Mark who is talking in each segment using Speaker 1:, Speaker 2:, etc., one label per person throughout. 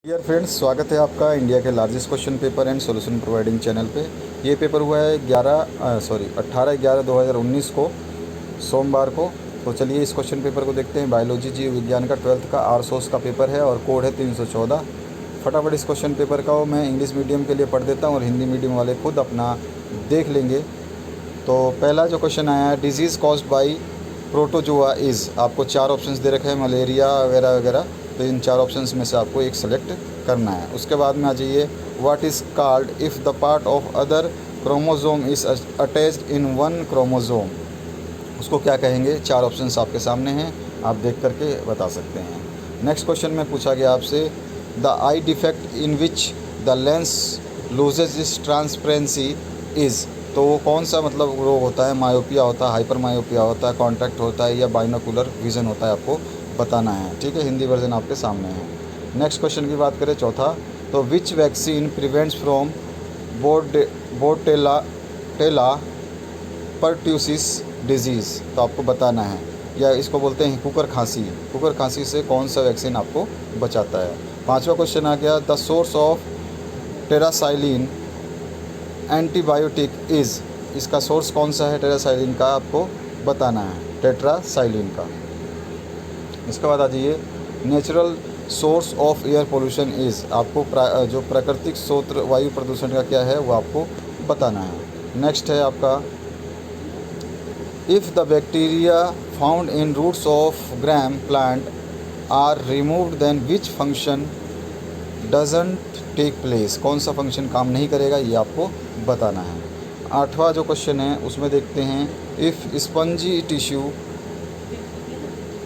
Speaker 1: Dear friends, स्वागत है आपका इंडिया के largest question paper and solution providing channel पे। ये पेपर हुआ है 18/11/2019 को, सोमवार को। तो चलिए इस क्वेश्चन पेपर को देखते हैं। बायोलॉजी जीव विज्ञान का 12th का आरसोस का पेपर है और कोड है 314। फटाफट इस क्वेश्चन पेपर का मैं इंग्लिश मीडियम के लिए पढ़ देता हूँ और हिंदी मीडियम वाले खुद अपना देख लेंगे। तो पहला जो क्वेश्चन आया है, disease caused by protozoa is. आपको 4 ऑप्शंस दे रखे हैं, मलेरिया वगैरह वगैरह। तो इन 4 ऑप्शंस में से आपको एक सेलेक्ट करना है। उसके बाद में आ जाइए, what is called if the part of other chromosome is attached in one chromosome. उसको क्या कहेंगे? 4 ऑप्शंस आपके सामने हैं, आप देख करके बता सकते हैं। नेक्स्ट क्वेश्चन में पूछा गया आपसे, the I defect in which the lens loses is transparency is. तो वो कौन सा मतलब रोग होता है? मायोपिया होता है, हाइपर मायोपिया होता है, कॉन्ट्रैक्ट होता है, या बाइनोकुलर विज़न होता है, आपको बताना है। ठीक है, हिंदी वर्जन आपके सामने है। नेक्स्ट क्वेश्चन की बात करें, चौथा, तो which vaccine prevents from Bordetella pertussis disease. तो आपको बताना है, या इसको बोलते हैं कुकर खांसी। कुकर खांसी से कौन सा वैक्सीन आपको बचाता है। पांचवा क्वेश्चन आ गया, the source of tetracycline antibiotic is. इसका सोर्स कौन सा है टेरासाइलिन का, आपको बताना है, टेट्रासाइलिन का। इसके बाद आ जाइए, natural source of air pollution is. आपको जो प्राकृतिक स्रोत वायु प्रदूषण का क्या है वो आपको बताना है। नेक्स्ट है आपका, if the bacteria found in roots of gram plant are removed then which function doesn't take place. कौन सा फंक्शन काम नहीं करेगा, ये आपको बताना है। आठवां जो क्वेश्चन है उसमें देखते हैं, if spongy tissue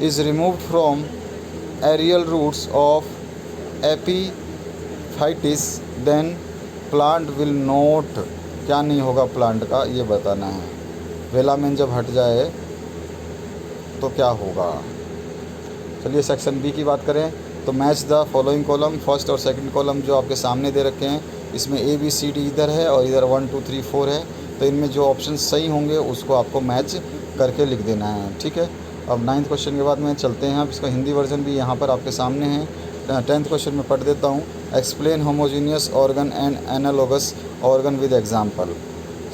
Speaker 1: is removed from aerial roots of epiphytes then plant will not. क्या नहीं होगा प्लांट का, ये बताना है। वेलामेन जब हट जाए तो क्या होगा। चलिए सेक्शन बी की बात करें, तो match the following column. First और सेकंड कॉलम जो आपके सामने दे रखे हैं, इसमें ए बी सी डी इधर है और इधर 1 2 3 4 है। तो इनमें जो ऑप्शन सही होंगे उसको आपको मैच करके लिख देना है। ठीक है, अब 9th क्वेश्चन के बाद में चलते हैं। अब इसका हिंदी वर्जन भी यहाँ पर आपके सामने है। 10th क्वेश्चन में पढ़ देता हूँ, explain homogeneous organ and analogous organ with example.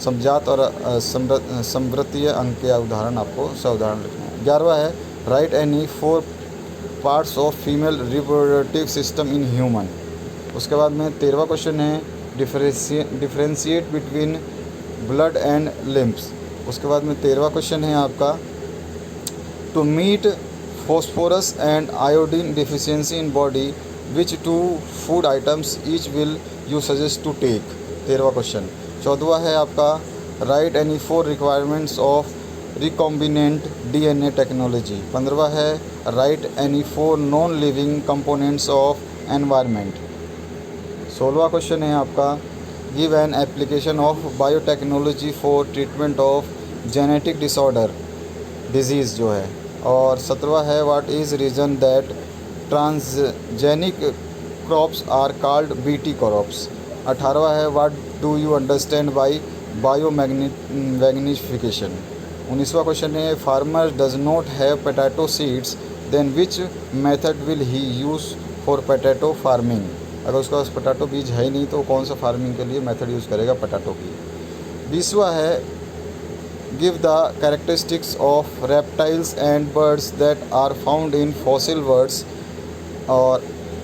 Speaker 1: समजात और समवर्तीय अंग के उदाहरण आपको उदाहरण लिखना है। 11वां है, write any 4 parts of female reproductive system in human. उसके बाद में 13वां क्वेश्चन है, differentiate between blood and lymphs. उसके बाद में 13वां क्वेश्चन है आपका, to meet phosphorus and iodine deficiency in body which 2 food items each will you suggest to take. 13वां क्वेश्चन। 14वां है आपका, write any 4 requirements of recombinant DNA technology. 15वां है, write any 4 non living components of environment. 16वां question है आपका, give an application of biotechnology for treatment of genetic disorder disease जो है। और 17वां है, what is reason that transgenic crops are called BT crops. 18वां है, what do you understand by biomagnification. 19वां क्वेश्चन है, farmer does not have potato seeds then which method will he use for potato farming. अगर उसके पास potato बीज है ही नहीं तो कौन सा फार्मिंग के लिए मेथड यूज़ करेगा पोटैटो की। 20वां है, give the characteristics of reptiles and birds that are found in fossil words और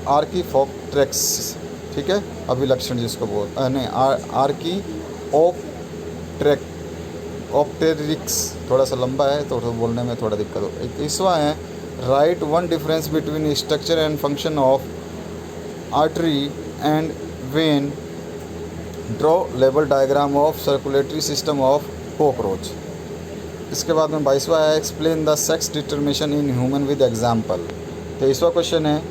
Speaker 1: आर्कीफोप्टेरिक्स। ठीक है, अभिलक्षण जिसको नहीं ऑप्टेरिक्स थोड़ा सा लंबा है तो बोलने में थोड़ा दिक्कत हो। 21वां है, write 1 difference between structure and function of artery and vein, draw level diagram of circulatory system of cockroach. इसके बाद में 22वां है, explain the sex determination in human with example. 23वां क्वेश्चन है,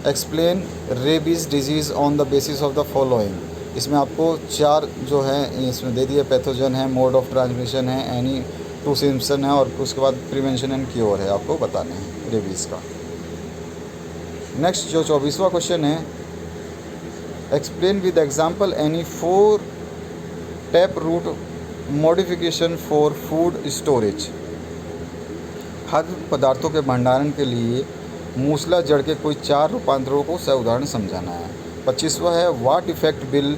Speaker 1: explain rabies disease on the basis of the following. इसमें आपको 4 जो है इसमें दे दिए, पैथोजन है, मोड ऑफ ट्रांसमिशन है, एनी टू सिम्पसन है, और उसके बाद प्रिवेंशन एंड क्योर है, आपको बताने हैं रेबीज़ का। नेक्स्ट जो 24वां क्वेश्चन है, explain with example any 4 tap root modification for food storage. खाद्य पदार्थों के भंडारण के लिए मूसला जड़ के कोई 4 रूपांतरों को उदाहरण समझाना है। 25वां है what effect will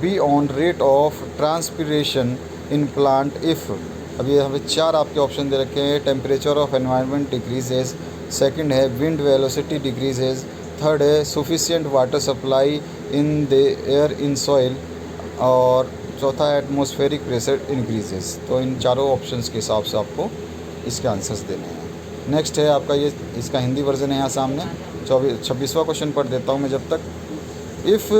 Speaker 1: be on rate of transpiration in plant if. अब ये हमें 4 आपके ऑप्शन दे रखे हैं। Temperature of environment decreases, second है विंड वेलोसिटी डिक्रीजेज, थर्ड है sufficient water supply in the air in soil, और चौथा है एटमॉस्फेरिक प्रेशर इंक्रीजेज। तो इन चारों ऑप्शंस के हिसाब से आपको इसके आंसर्स देने हैं। नेक्स्ट है आपका ये, इसका हिंदी वर्जन है यहाँ सामने। 26वां क्वेश्चन पढ़ देता हूँ मैं जब तक। If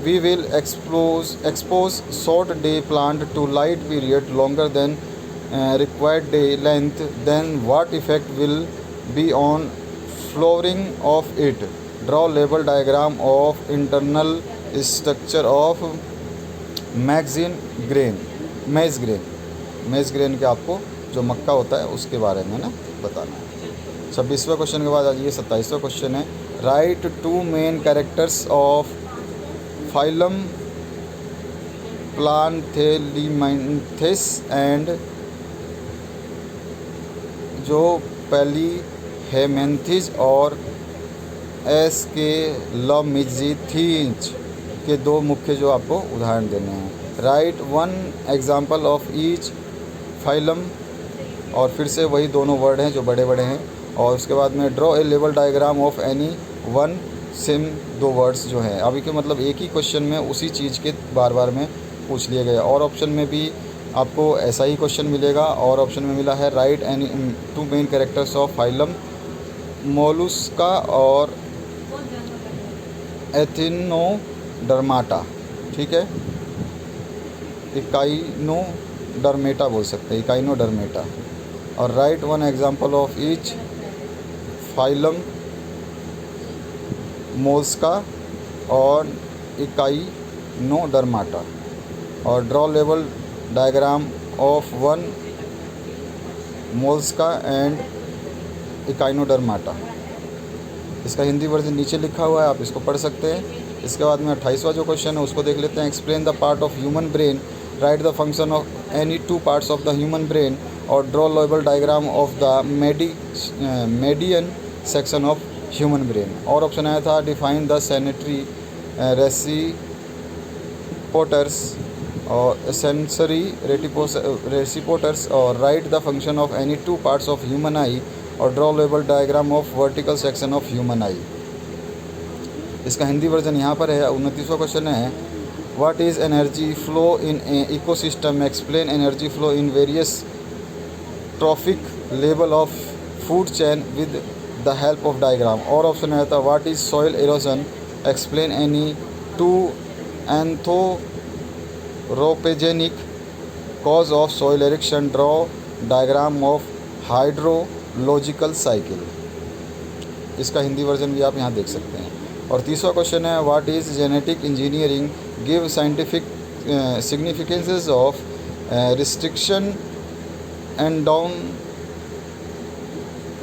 Speaker 1: we will expose short day plant to light period longer than required day length, then what effect will be on flowering of it? Draw label diagram of internal structure of maize grain के आपको जो मक्का होता है उसके बारे में ना बताना है। 26वें क्वेश्चन के बाद आज ये 27वां क्वेश्चन है। Write 2 main characters of phylum Platyhelminthes and जो पैलीहेमेंथिस और एस्केलमिजीथीज के 2 मुख्य जो आपको उदाहरण देने हैं। Right 1 example of each phylum, और फिर से वही दोनों वर्ड हैं जो बड़े बड़े हैं। और उसके बाद में draw a level diagram of any one SIM, 2 words जो हैं। अभी के मतलब एक ही क्वेश्चन में उसी चीज़ के बार बार में पूछ लिए गए। और ऑप्शन में भी आपको ऐसा ही क्वेश्चन मिलेगा। और ऑप्शन में मिला है write any 2 main characters of phylum Mollusca और एथिनोडर्माटा, ठीक है, इकाइनोडर्मेटा बोल सकते हैं, इकाइनोडर्मेटा। और right 1 example of each phylum Mollusca और इकाइनोडर्माटा। और draw level diagram of 1 Mollusca and Echinodermata. इसका हिंदी वर्जन नीचे लिखा हुआ है, आप इसको पढ़ सकते हैं। इसके बाद में 28वां जो क्वेश्चन है उसको देख लेते हैं। Explain the part of human brain, write the function of any 2 parts of the human brain, और draw level diagram of the median section of human brain. और ऑप्शन आया था डिफाइन द सेनेटरी रेसिपोटर्स और सेंसरी रेसिपोटर्स, और write the function of any 2 parts of human eye, और draw level diagram of vertical section of human eye. इसका Hindi version यहाँ पर है। 29वां क्वेश्चन है what is energy flow in ecosystem, explain energy flow in various trophic level of food chain with the help of diagram. और option आया था what is soil erosion, explain any 2 anthropogenic cause of soil Erikson, draw diagram of hydrological cycle. इसका Hindi version भी आप यहाँ देख सकते हैं। और 30वां क्वेश्चन है what is genetic engineering, give scientific significances of restriction and down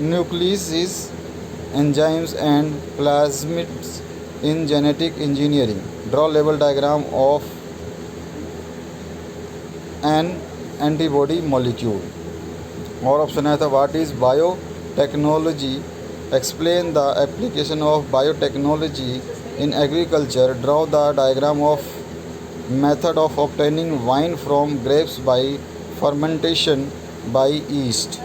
Speaker 1: nucleus enzymes and plasmids in genetic engineering, draw level diagram of an antibody molecule. और ऑप्शन आया था what is biotechnology, explain the application of biotechnology in agriculture, draw the diagram of method of obtaining wine from grapes by fermentation by yeast.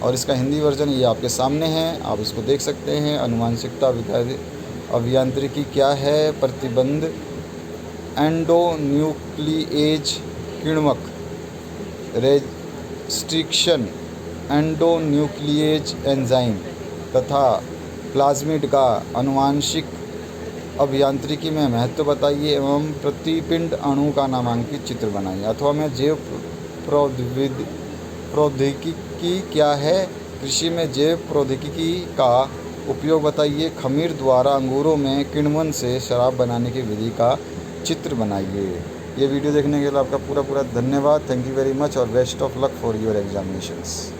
Speaker 1: और इसका Hindi version ये आपके सामने है, आप इसको देख सकते हैं। अनुवांशिकता अभियांत्रिकी क्या है, प्रतिबंध एंडोन्यूक्लिएज किण्वक, रेस्ट्रिक्शन एंडोन्यूक्लिएज एंजाइम तथा प्लाज्मिड का अनुवांशिक अभियांत्रिकी में महत्व बताइए एवं प्रतिपिंड अणु का नामांकित चित्र बनाइए। अथवा में जैव प्रौद्योगिकी क्या है, कृषि में जैव प्रौद्योगिकी का उपयोग बताइए। खमीर द्वारा अंगूरों में किण्वन से शराब बनाने की विधि का चित्र बनाइए। ये वीडियो देखने के लिए आपका पूरा धन्यवाद। थैंक यू वेरी मच और best of luck for your examinations.